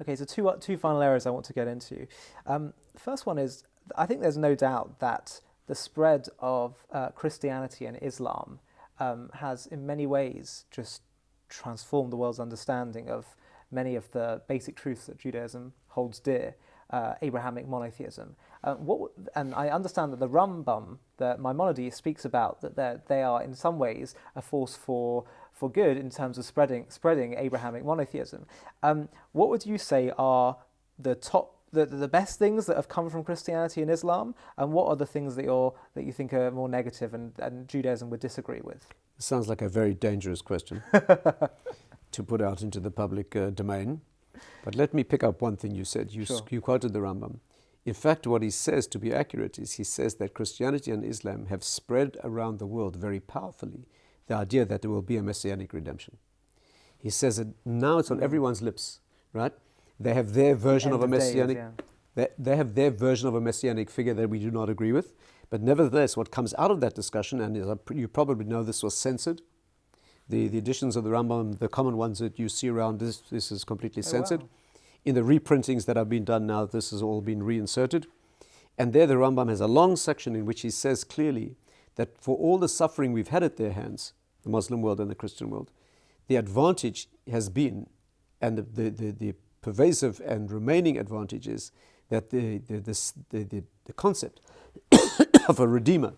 Okay, so two final areas I want to get into. First one is, I think there's no doubt that the spread of Christianity and Islam has in many ways just transformed the world's understanding of many of the basic truths that Judaism holds dear, Abrahamic monotheism. And I understand that the Rambam, the Maimonides, speaks about that they are in some ways a force for good in terms of spreading Abrahamic monotheism. What would you say are the best things that have come from Christianity and Islam, and what are the things that you think are more negative and Judaism would disagree with? Sounds like a very dangerous question to put out into the public domain. But let me pick up one thing you said. Sure. You quoted the Rambam. In fact, what he says, to be accurate, is he says that Christianity and Islam have spread around the world very powerfully the idea that there will be a messianic redemption. He says that now it's on everyone's lips, right? They have their version of a messianic. They have their version of a messianic figure that we do not agree with. But nevertheless, what comes out of that discussion, and you probably know this was censored, the editions of the Rambam, the common ones that you see around, this is completely censored. Wow. In the reprintings that have been done now, this has all been reinserted. And there the Rambam has a long section in which he says clearly that for all the suffering we've had at their hands, the Muslim world and the Christian world, the advantage has been, and the pervasive and remaining advantage is that the concept of a Redeemer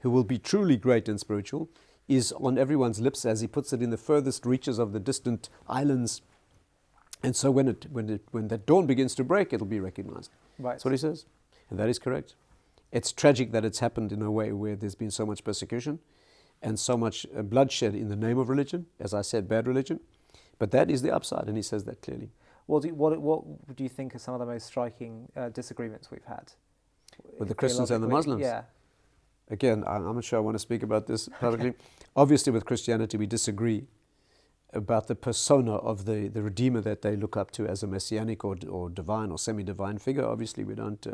who will be truly great and spiritual is on everyone's lips, as he puts it, in the furthest reaches of the distant islands. And so when that dawn begins to break, it'll be recognized. Right. That's what he says. And that is correct. It's tragic that it's happened in a way where there's been so much persecution and so much bloodshed in the name of religion, as I said, bad religion. But that is the upside, and he says that clearly. What do you think are some of the most striking disagreements we've had? With the Christians and the Muslims? Yeah. Again, I'm not sure I want to speak about this publicly. Okay. Obviously, with Christianity, we disagree about the persona of the Redeemer that they look up to as a messianic or divine or semi-divine figure. Obviously, we don't.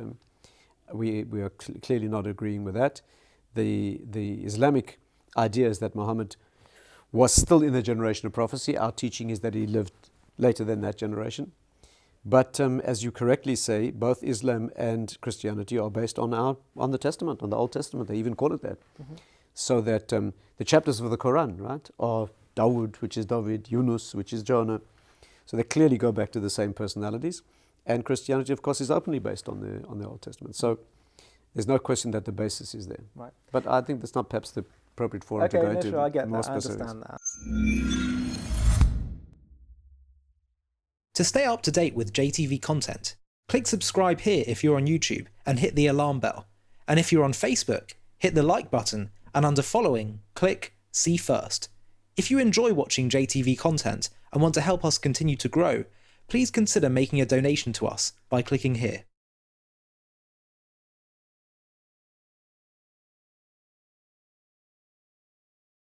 We are clearly not agreeing with that. The Islamic idea is that Muhammad was still in the generation of prophecy. Our teaching is that he lived later than that generation. But as you correctly say, both Islam and Christianity are based on the Testament, on the Old Testament. They even call it that. Mm-hmm. So that the chapters of the Quran, right, are Dawood, which is David, Yunus, which is Jonah. So they clearly go back to the same personalities. And Christianity, of course, is openly based on the Old Testament. So there's no question that the basis is there. Right. But I think that's not perhaps the appropriate forum to go into. Sure, I get more that. specifics. I understand that. To stay up to date with JTV content, click subscribe here if you're on YouTube and hit the alarm bell. And if you're on Facebook, hit the like button and under following, click see first. If you enjoy watching JTV content and want to help us continue to grow, please consider making a donation to us by clicking here.